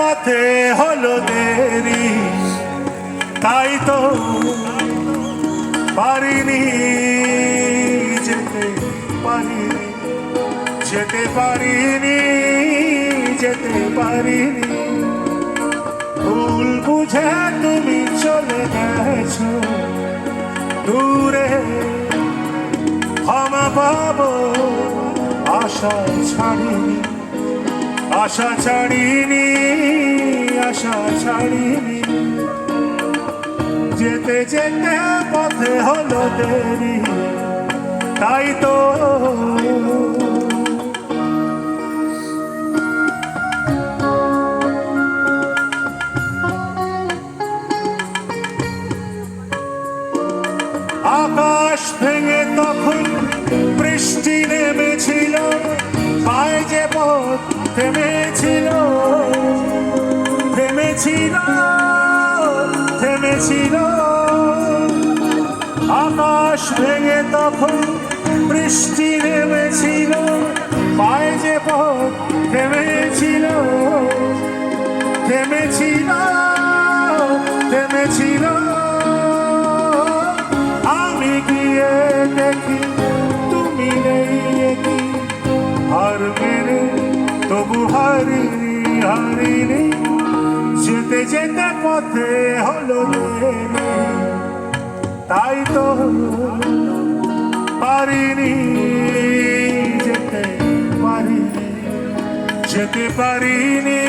পথে হলো দেরি, তাই তো পারিনি যেতে পারিনি, যেতে পারিনি, যেতে পারিনি। ভুল বুঝে তুমি চলে গেছো দূরে, ক্ষমা পাবো আশা ছাড়িনি, আশা ছাড়িনি, আশা ছাড়িনি। যেতে যেতে পথে হলো দেরি, তাই তো আকাশ ভেঙে তখন বৃষ্টি নেমেছিল, পায়ে যে পথ থেমেছিল, থেমেছিল, থেমেছিল। আকাশ ভেঙে তখন বৃষ্টি নেমেছিল, পায়ে যে পথ থেমেছিল, থেমেছিল, থেমেছিল। আমি গিয়ে দেখি তুমি নেই, কি হার মেরে তবু হারিনি, হারিনি। যেতে যেতে পথে হলো দেরি, তাই তো পারিনি যেতে পারিনি, যেতে পারিনি।